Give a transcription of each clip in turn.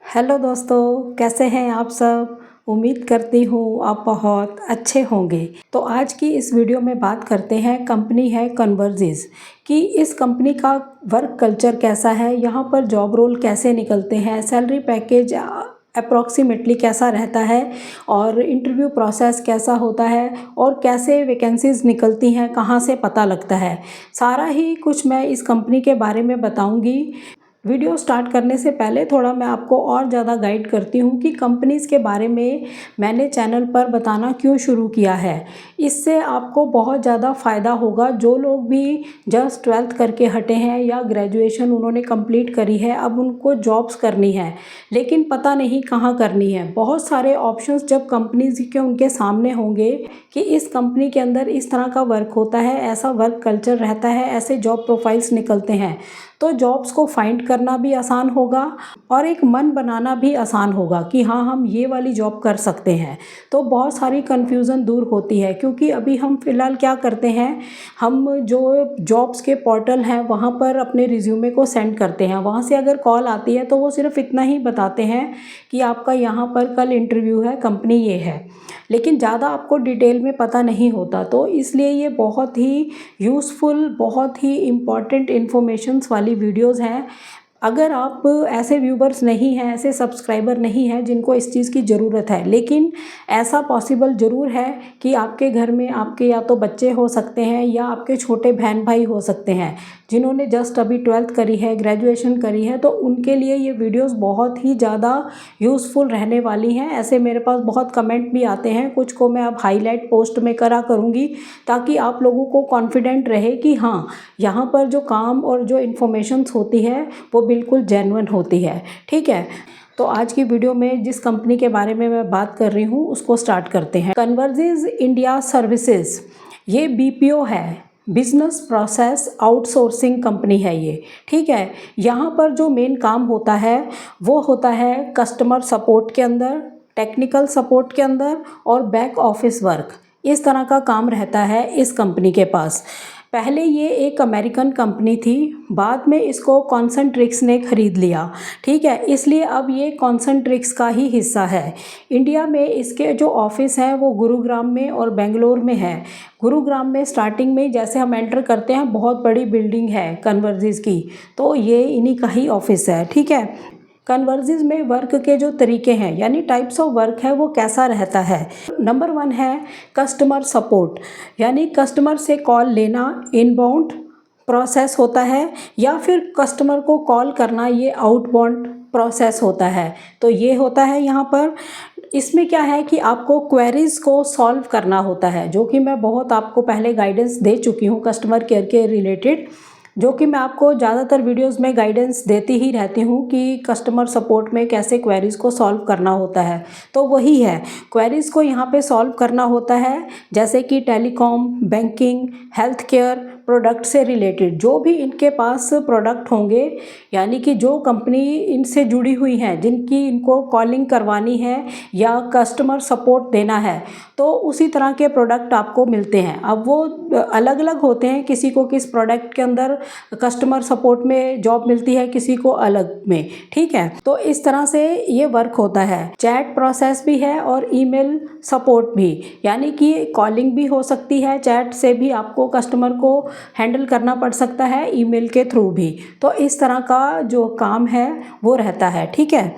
Hello दोस्तों, कैसे हैं आप सब। उम्मीद करती हूँ आप बहुत अच्छे होंगे। तो आज की इस वीडियो में बात करते हैं, कंपनी है कन्वर्जिस कि इस कंपनी का वर्क कल्चर कैसा है, यहाँ पर जॉब रोल कैसे निकलते हैं, सैलरी पैकेज अप्रॉक्सीमेटली कैसा रहता है और इंटरव्यू प्रोसेस कैसा होता है और कैसे वैकेंसीज निकलती हैं, कहाँ से पता लगता है। सारा ही कुछ मैं इस कंपनी के बारे में बताऊंगी। वीडियो स्टार्ट करने से पहले थोड़ा मैं आपको और ज़्यादा गाइड करती हूँ कि कंपनीज़ के बारे में मैंने चैनल पर बताना क्यों शुरू किया है। इससे आपको बहुत ज़्यादा फ़ायदा होगा। जो लोग भी जस्ट 12th करके हटे हैं या ग्रेजुएशन उन्होंने कंप्लीट करी है, अब उनको जॉब्स करनी है लेकिन पता नहीं कहाँ करनी है। बहुत सारे ऑप्शंस जब कंपनीज़ के उनके सामने होंगे कि इस कंपनी के अंदर इस तरह का वर्क होता है, ऐसा वर्क कल्चर रहता है, ऐसे जॉब प्रोफाइल्स निकलते हैं, तो जॉब्स को फाइंड करना भी आसान होगा और एक मन बनाना भी आसान होगा कि हाँ, हम ये वाली जॉब कर सकते हैं। तो बहुत सारी कन्फ्यूज़न दूर होती है, क्योंकि अभी हम फ़िलहाल क्या करते हैं, हम जो जॉब्स के पोर्टल हैं वहाँ पर अपने रिज्यूमे को सेंड करते हैं। वहाँ से अगर कॉल आती है तो वो सिर्फ इतना ही बताते हैं कि आपका यहाँ पर कल इंटरव्यू है, कंपनी ये है, लेकिन ज़्यादा आपको डिटेल में पता नहीं होता। तो इसलिए ये बहुत ही यूज़फुल, बहुत ही इम्पॉर्टेंट इन्फॉर्मेशंस वाली वीडियोज़ हैं। अगर आप ऐसे व्यूवर्स नहीं हैं, ऐसे सब्सक्राइबर नहीं हैं जिनको इस चीज़ की ज़रूरत है, लेकिन ऐसा पॉसिबल ज़रूर है कि आपके घर में आपके या तो बच्चे हो सकते हैं या आपके छोटे बहन भाई हो सकते हैं जिन्होंने जस्ट अभी 12th करी है, ग्रेजुएशन करी है, तो उनके लिए ये वीडियोस बहुत ही ज़्यादा यूज़फुल रहने वाली हैं। ऐसे मेरे पास बहुत कमेंट भी आते हैं, कुछ को मैं अब हाईलाइट पोस्ट में करा करूँगी ताकि आप लोगों को कॉन्फिडेंट रहे कि हाँ, यहाँ पर जो काम और जो इन्फॉर्मेशंस होती है वो बिल्कुल जेन्युइन होती है। ठीक है, तो आज की वीडियो में जिस कंपनी के बारे में मैं बात कर रही हूँ उसको स्टार्ट करते हैं। कन्वर्जिस इंडिया सर्विसेज, ये बीपीओ है, बिजनेस प्रोसेस आउटसोर्सिंग कंपनी है ये। ठीक है, यहाँ पर जो मेन काम होता है वो होता है कस्टमर सपोर्ट के अंदर, टेक्निकल सपोर्ट के अंदर और बैक ऑफिस वर्क, इस तरह का काम रहता है इस कंपनी के पास। पहले ये एक अमेरिकन कंपनी थी, बाद में इसको कॉन्सेंट्रिक्स ने ख़रीद लिया। ठीक है, इसलिए अब ये कॉन्सेंट्रिक्स का ही हिस्सा है। इंडिया में इसके जो ऑफिस हैं वो गुरुग्राम में और बेंगलोर में है। गुरुग्राम में स्टार्टिंग में जैसे हम एंटर करते हैं, बहुत बड़ी बिल्डिंग है कन्वर्जिस की, तो ये इन्हीं का ही ऑफिस है। ठीक है, कन्वर्जिस में वर्क के जो तरीके हैं यानी टाइप्स ऑफ वर्क है वो कैसा रहता है। नंबर 1 है कस्टमर सपोर्ट, यानी कस्टमर से कॉल लेना इनबाउंड प्रोसेस होता है या फिर कस्टमर को कॉल करना ये आउटबाउंड प्रोसेस होता है। तो ये होता है यहाँ पर। इसमें क्या है कि आपको क्वेरीज को सॉल्व करना होता है, जो कि मैं बहुत आपको पहले गाइडेंस दे चुकी हूँ कस्टमर केयर के रिलेटेड, जो कि मैं आपको ज़्यादातर वीडियोस में गाइडेंस देती ही रहती हूँ कि कस्टमर सपोर्ट में कैसे क्वेरीज़ को सॉल्व करना होता है। तो वही है, क्वेरीज़ को यहाँ पे सॉल्व करना होता है, जैसे कि telecom, banking, health care product से रिलेटेड जो भी इनके पास प्रोडक्ट होंगे, यानी कि जो कंपनी इनसे जुड़ी हुई हैं, जिनकी इनको कॉलिंग करवानी है या कस्टमर सपोर्ट देना है, तो उसी तरह के प्रोडक्ट आपको मिलते हैं। अब वो अलग अलग होते हैं, किसी को किस प्रोडक्ट के अंदर कस्टमर सपोर्ट में जॉब मिलती है, किसी को अलग में। ठीक है, तो इस तरह से ये वर्क होता है। चैट प्रोसेस भी है और ईमेल सपोर्ट भी, यानी कि कॉलिंग भी हो सकती है, चैट से भी आपको कस्टमर को हैंडल करना पड़ सकता है, ईमेल के थ्रू भी। तो इस तरह का जो काम है वो रहता है। ठीक है,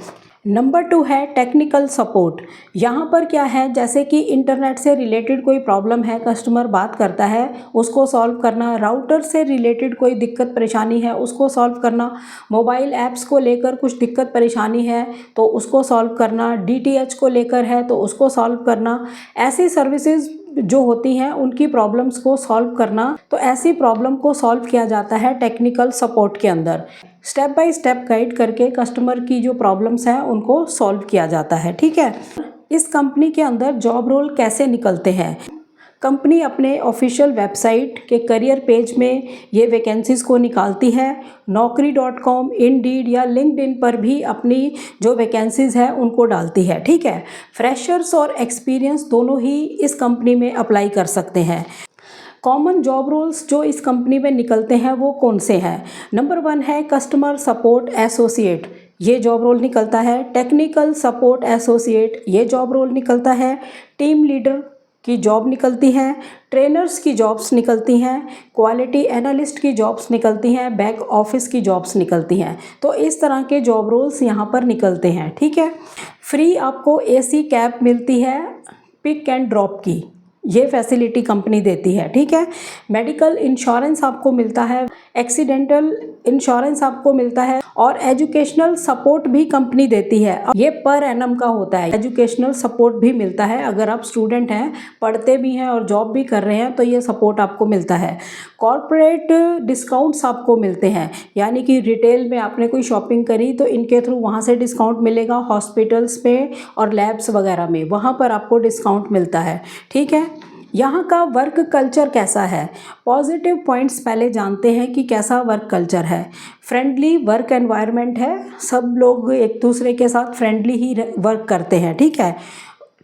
नंबर 2 है टेक्निकल सपोर्ट। यहाँ पर क्या है, जैसे कि इंटरनेट से रिलेटेड कोई प्रॉब्लम है, कस्टमर बात करता है, उसको सॉल्व करना, राउटर से रिलेटेड कोई दिक्कत परेशानी है उसको सॉल्व करना, मोबाइल ऐप्स को लेकर कुछ दिक्कत परेशानी है तो उसको सॉल्व करना, डीटीएच को लेकर है तो उसको सॉल्व करना, ऐसी सर्विसेज जो होती हैं उनकी प्रॉब्लम्स को सॉल्व करना। तो ऐसी प्रॉब्लम को सॉल्व किया जाता है टेक्निकल सपोर्ट के अंदर। स्टेप बाय स्टेप गाइड करके कस्टमर की जो प्रॉब्लम्स हैं उनको सॉल्व किया जाता है। ठीक है, इस कंपनी के अंदर जॉब रोल कैसे निकलते हैं, कंपनी अपने ऑफिशियल वेबसाइट के करियर पेज में ये वैकेंसीज़ को निकालती है। naukri.com, इंडीड या लिंक्डइन पर भी अपनी जो वैकेंसीज़ है उनको डालती है। ठीक है, फ्रेशर्स और एक्सपीरियंस दोनों ही इस कंपनी में अप्लाई कर सकते हैं। कॉमन जॉब रोल्स जो इस कंपनी में निकलते हैं वो कौन से हैं। नंबर 1 है कस्टमर सपोर्ट एसोसिएट, ये जॉब रोल निकलता है। टेक्निकल सपोर्ट एसोसिएट, ये जॉब रोल निकलता है। टीम लीडर की जॉब निकलती हैं। ट्रेनर्स की जॉब्स निकलती हैं। क्वालिटी एनालिस्ट की जॉब्स निकलती हैं। बैक ऑफिस की जॉब्स निकलती हैं। तो इस तरह के जॉब रोल्स यहाँ पर निकलते हैं। ठीक है। फ्री आपको एसी कैब मिलती है पिक एंड ड्रॉप की, ये फैसिलिटी कंपनी देती है। ठीक है। मेडिकल इंश्योरेंस आपको मिलता है, एक्सीडेंटल इंश्योरेंस आपको मिलता है और एजुकेशनल सपोर्ट भी कंपनी देती है। ये पर एनम का होता है। एजुकेशनल सपोर्ट भी मिलता है, अगर आप स्टूडेंट हैं, पढ़ते भी हैं और जॉब भी कर रहे हैं तो ये सपोर्ट आपको मिलता है। कॉर्पोरेट डिस्काउंट्स आपको मिलते हैं, यानी कि रिटेल में आपने कोई शॉपिंग करी तो इनके थ्रू वहाँ से डिस्काउंट मिलेगा। हॉस्पिटल्स में और लैब्स वगैरह में वहाँ पर आपको डिस्काउंट मिलता है। ठीक है। यहाँ का वर्क कल्चर कैसा है? पॉजिटिव पॉइंट्स पहले जानते हैं कि कैसा वर्क कल्चर है। फ्रेंडली वर्क एनवायरनमेंट है, सब लोग एक दूसरे के साथ फ्रेंडली ही वर्क करते हैं। ठीक है।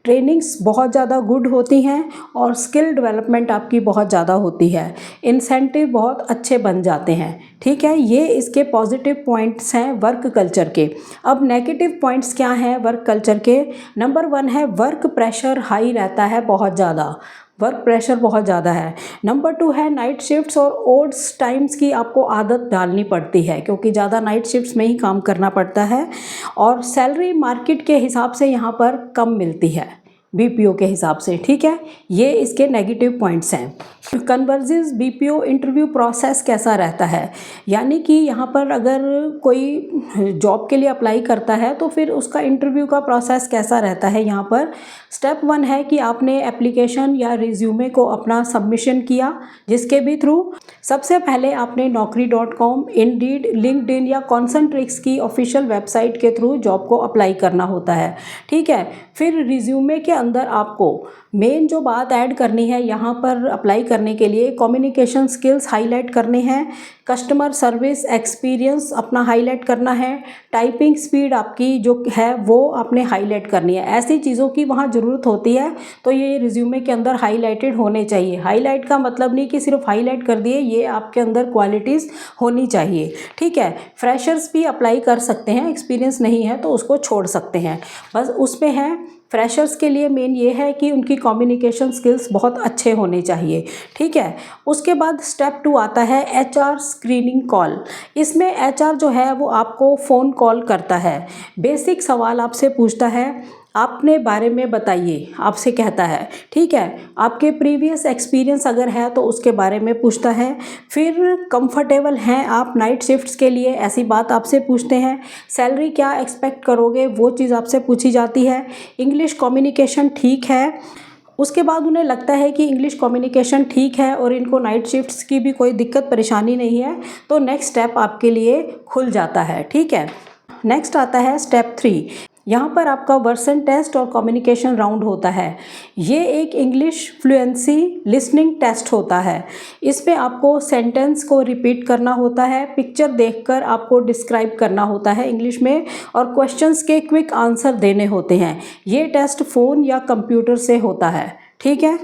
ट्रेनिंग्स बहुत ज़्यादा गुड होती हैं और स्किल डेवलपमेंट आपकी बहुत ज़्यादा होती है। इंसेंटिव बहुत अच्छे बन जाते हैं। ठीक है। ये इसके पॉजिटिव पॉइंट्स हैं वर्क कल्चर के। अब नेगेटिव पॉइंट्स क्या हैं वर्क कल्चर के? नंबर 1 है वर्क प्रेशर हाई रहता है, बहुत ज़्यादा वर्क प्रेशर बहुत ज़्यादा है। नंबर 2 है नाइट शिफ्ट्स और ओड्स टाइम्स की आपको आदत डालनी पड़ती है, क्योंकि ज़्यादा नाइट शिफ्ट्स में ही काम करना पड़ता है। और सैलरी मार्केट के हिसाब से यहाँ पर कम मिलती है, बीपीओ के हिसाब से। ठीक है। ये इसके नेगेटिव पॉइंट्स हैं। कन्वर्जेस बीपीओ इंटरव्यू प्रोसेस कैसा रहता है? यानी कि यहाँ पर अगर कोई जॉब के लिए अप्लाई करता है तो फिर उसका इंटरव्यू का प्रोसेस कैसा रहता है? यहाँ पर स्टेप 1 है कि आपने एप्लीकेशन या रिज्यूमे को अपना सबमिशन किया, जिसके भी थ्रू सबसे पहले आपने naukri.com, इंडीड, लिंक्डइन या कॉन्सेंट्रिक्स की ऑफिशियल वेबसाइट के थ्रू जॉब को अप्लाई करना होता है। ठीक है। फिर रिज्यूमे के अंदर आपको मेन जो बात ऐड करनी है यहाँ पर अप्लाई करने के लिए, कम्युनिकेशन स्किल्स हाईलाइट करने हैं, कस्टमर सर्विस एक्सपीरियंस अपना हाईलाइट करना है, टाइपिंग स्पीड आपकी जो है वो आपने हाईलाइट करनी है। ऐसी चीज़ों की वहाँ ज़रूरत होती है, तो ये रिज्यूमे के अंदर हाईलाइटेड होने चाहिए। हाईलाइट का मतलब नहीं कि सिर्फ हाईलाइट कर दिए, ये आपके अंदर क्वालिटीज़ होनी चाहिए। ठीक है। फ्रेशर्स भी अप्लाई कर सकते हैं, एक्सपीरियंस नहीं है तो उसको छोड़ सकते हैं। बस उसमें है फ्रेशर्स के लिए मेन ये है कि उनकी कम्युनिकेशन स्किल्स बहुत अच्छे होने चाहिए। ठीक है। उसके बाद स्टेप 2 आता है एचआर स्क्रीनिंग कॉल। इसमें एचआर जो है वो आपको फ़ोन कॉल करता है, बेसिक सवाल आपसे पूछता है, आपने बारे में बताइए, आपसे कहता है। ठीक है। आपके प्रीवियस एक्सपीरियंस अगर है तो उसके बारे में पूछता है। फिर कंफर्टेबल हैं आप नाइट शिफ्ट्स के लिए, ऐसी बात आपसे पूछते हैं। सैलरी क्या एक्सपेक्ट करोगे, वो चीज़ आपसे पूछी जाती है। इंग्लिश कम्युनिकेशन ठीक है। उसके बाद उन्हें लगता है कि इंग्लिश कम्युनिकेशन ठीक है और इनको नाइट शिफ्ट्स की भी कोई दिक्कत परेशानी नहीं है, तो नेक्स्ट स्टेप आपके लिए खुल जाता है। ठीक है। नेक्स्ट आता है स्टेप 3। यहाँ पर आपका वर्सन टेस्ट और कम्युनिकेशन राउंड होता है। ये एक इंग्लिश फ्लुएंसी लिसनिंग टेस्ट होता है। इस पे आपको सेंटेंस को रिपीट करना होता है, पिक्चर देखकर आपको डिस्क्राइब करना होता है इंग्लिश में, और क्वेश्चंस के क्विक आंसर देने होते हैं। ये टेस्ट फ़ोन या कंप्यूटर से होता है। ठीक है।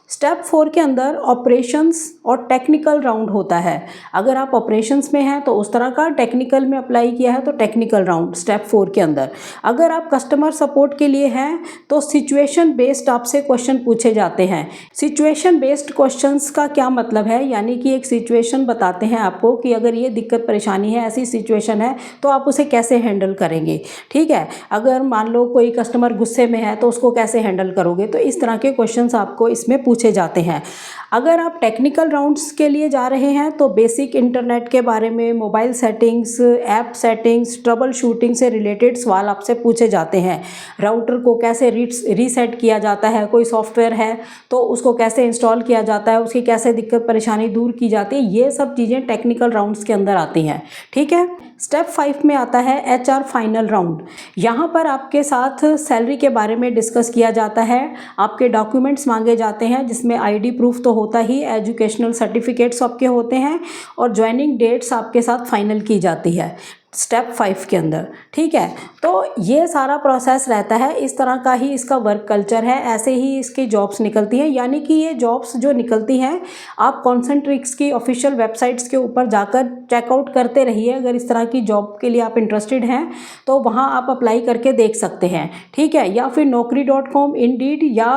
स्टेप 4 के अंदर ऑपरेशंस और टेक्निकल राउंड होता है। अगर आप ऑपरेशंस में हैं तो उस तरह का, टेक्निकल में अप्लाई किया है तो टेक्निकल राउंड स्टेप 4 के अंदर। अगर आप कस्टमर सपोर्ट के लिए हैं तो सिचुएशन बेस्ड आपसे क्वेश्चन पूछे जाते हैं। सिचुएशन बेस्ड क्वेश्चंस का क्या मतलब है? यानी कि एक सिचुएशन बताते हैं आपको कि अगर ये दिक्कत परेशानी है, ऐसी सिचुएशन है, तो आप उसे कैसे हैंडल करेंगे। ठीक है। अगर मान लो कोई कस्टमर गुस्से में है तो उसको कैसे हैंडल करोगे, तो इस तरह के क्वेश्चंस आपको इसमें पूछे जाते हैं। अगर आप टेक्निकल राउंड्स के लिए जा रहे हैं तो बेसिक इंटरनेट के बारे में, mobile settings, app settings, trouble shooting से रिलेटेड सवाल आपसे पूछे जाते हैं। राउटर को कैसे रीसेट किया जाता है, कोई सॉफ्टवेयर है तो उसको कैसे इंस्टॉल किया जाता है, उसकी कैसे दिक्कत परेशानी दूर की जाती है, ये सब चीज़ें टेक्निकल राउंड्स के अंदर आती हैं। ठीक है। स्टेप 5 में आता है एचआर फाइनल राउंड। यहाँ पर आपके साथ सैलरी के बारे में डिस्कस किया जाता है, आपके डॉक्यूमेंट्स मांगे जाते हैं, जिसमें आईडी प्रूफ तो होता ही, एजुकेशनल सर्टिफिकेट्स आपके होते हैं और ज्वाइनिंग डेट्स आपके साथ फाइनल की जाती है। स्टेप 5 के अंदर, ठीक है। तो ये सारा प्रोसेस रहता है, इस तरह का ही इसका वर्क कल्चर है, ऐसे ही इसकी जॉब्स निकलती हैं। यानी कि ये जॉब्स जो निकलती हैं, आप कॉन्सेंट्रिक्स की ऑफिशियल वेबसाइट्स के ऊपर जाकर चेकआउट करते रहिए। अगर इस तरह की जॉब के लिए आप इंटरेस्टेड हैं तो वहाँ आप अप्लाई करके देख सकते हैं, ठीक है। या फिर naukri.com, इंडीड या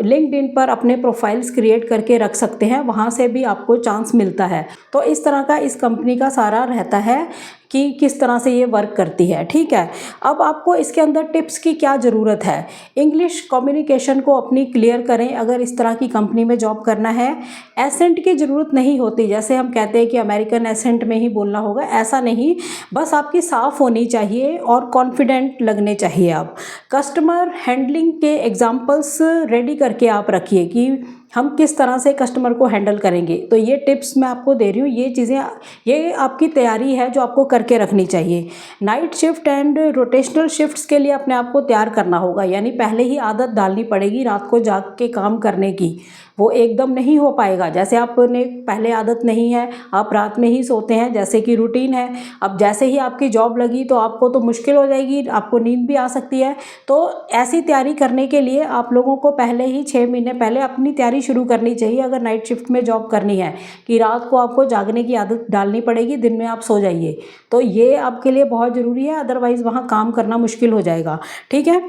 लिंक्डइन पर अपने प्रोफाइल्स क्रिएट करके रख सकते हैं, वहाँ से भी आपको चांस मिलता है। तो इस तरह का इस कंपनी का सारा रहता है कि किस तरह से ये वर्क करती है, ठीक है। अब आपको इसके अंदर टिप्स की क्या ज़रूरत है? इंग्लिश कम्युनिकेशन को अपनी क्लियर करें अगर इस तरह की कंपनी में जॉब करना है। एसेंट की ज़रूरत नहीं होती, जैसे हम कहते हैं कि अमेरिकन एसेंट में ही बोलना होगा, ऐसा नहीं। बस आपकी साफ़ होनी चाहिए और कॉन्फिडेंट लगने चाहिए आप। कस्टमर हैंडलिंग के एग्जाम्पल्स रेडी करके आप रखिए कि हम किस तरह से कस्टमर को हैंडल करेंगे। तो ये टिप्स मैं आपको दे रही हूँ, ये चीज़ें, ये आपकी तैयारी है जो आपको करके रखनी चाहिए। Night shift and rotational shifts के लिए अपने आप को तैयार करना होगा, यानी पहले ही आदत डालनी पड़ेगी रात को जाग के काम करने की। वो एकदम नहीं हो पाएगा, जैसे आपने पहले आदत नहीं है, आप रात में ही सोते हैं, जैसे कि रूटीन है। अब जैसे ही आपकी जॉब लगी तो आपको तो मुश्किल हो जाएगी, आपको नींद भी आ सकती है। तो ऐसी तैयारी करने के लिए आप लोगों को पहले ही 6 महीने पहले अपनी तैयारी शुरू करनी चाहिए। अगर नाइट शिफ्ट में जॉब करनी है कि रात को आपको जागने की आदत डालनी पड़ेगी, दिन में आप सो जाइए। तो ये आपके लिए बहुत ज़रूरी है, अदरवाइज़ वहाँ काम करना मुश्किल हो जाएगा, ठीक है।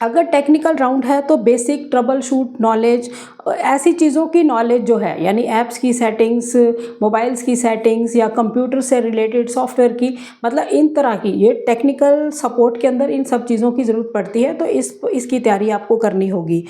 अगर टेक्निकल राउंड है तो बेसिक ट्रबल शूट नॉलेज, ऐसी चीज़ों की नॉलेज जो है, यानी ऐप्स की सेटिंग्स, मोबाइल्स की सेटिंग्स या कंप्यूटर से रिलेटेड सॉफ्टवेयर की, मतलब इन तरह की, ये टेक्निकल सपोर्ट के अंदर इन सब चीज़ों की ज़रूरत पड़ती है। तो इसकी तैयारी आपको करनी होगी।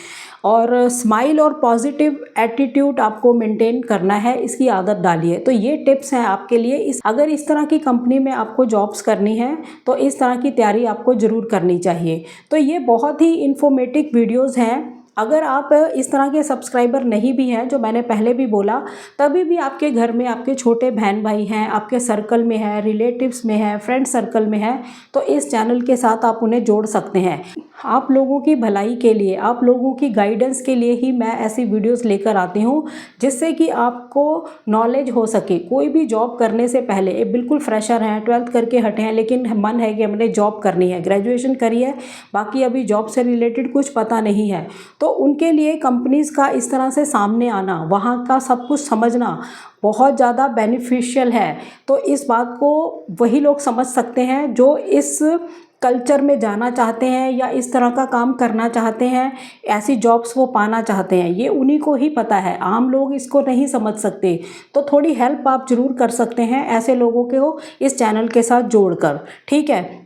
और स्माइल और पॉजिटिव एटीट्यूड आपको मेंटेन करना है, इसकी आदत डालिए। तो ये टिप्स हैं आपके लिए। अगर इस तरह की कंपनी में आपको जॉब्स करनी है तो इस तरह की तैयारी आपको ज़रूर करनी चाहिए। तो ये बहुत ही इंफॉर्मेटिव वीडियोज़ हैं। अगर आप इस तरह के सब्सक्राइबर नहीं भी हैं, जो मैंने पहले भी बोला, तभी भी आपके घर में आपके छोटे बहन भाई हैं, आपके सर्कल में हैं, रिलेटिव्स में हैं, फ्रेंड सर्कल में हैं, तो इस चैनल के साथ आप उन्हें जोड़ सकते हैं। आप लोगों की भलाई के लिए, आप लोगों की गाइडेंस के लिए ही मैं ऐसी वीडियोस लेकर आती हूँ, जिससे कि आपको नॉलेज हो सके। कोई भी जॉब करने से पहले, ये बिल्कुल फ्रेशर हैं, 12th करके हटे हैं, लेकिन मन है कि हमने जॉब करनी है, ग्रेजुएशन करी है, बाकी अभी जॉब से रिलेटेड कुछ पता नहीं है, तो उनके लिए कंपनीज़ का इस तरह से सामने आना, वहाँ का सब कुछ समझना बहुत ज़्यादा बेनिफिशियल है। तो इस बात को वही लोग समझ सकते हैं जो इस कल्चर में जाना चाहते हैं या इस तरह का काम करना चाहते हैं, ऐसी जॉब्स वो पाना चाहते हैं। ये उन्हीं को ही पता है, आम लोग इसको नहीं समझ सकते। तो थोड़ी हेल्प आप ज़रूर कर सकते हैं ऐसे लोगों को इस चैनल के साथ जोड़कर, ठीक है।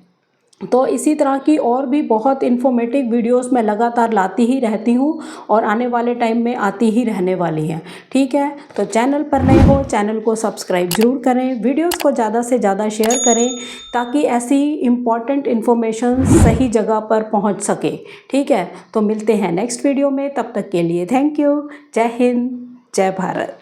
तो इसी तरह की और भी बहुत इन्फॉर्मेटिव वीडियोस मैं लगातार लाती ही रहती हूँ और आने वाले टाइम में आती ही रहने वाली हैं, ठीक है। तो चैनल पर नए हो, चैनल को सब्सक्राइब जरूर करें, वीडियोस को ज़्यादा से ज़्यादा शेयर करें, ताकि ऐसी इम्पॉर्टेंट इन्फॉर्मेशन सही जगह पर पहुँच सके, ठीक है। तो मिलते हैं नेक्स्ट वीडियो में, तब तक के लिए थैंक यू। जय हिंद, जय भारत।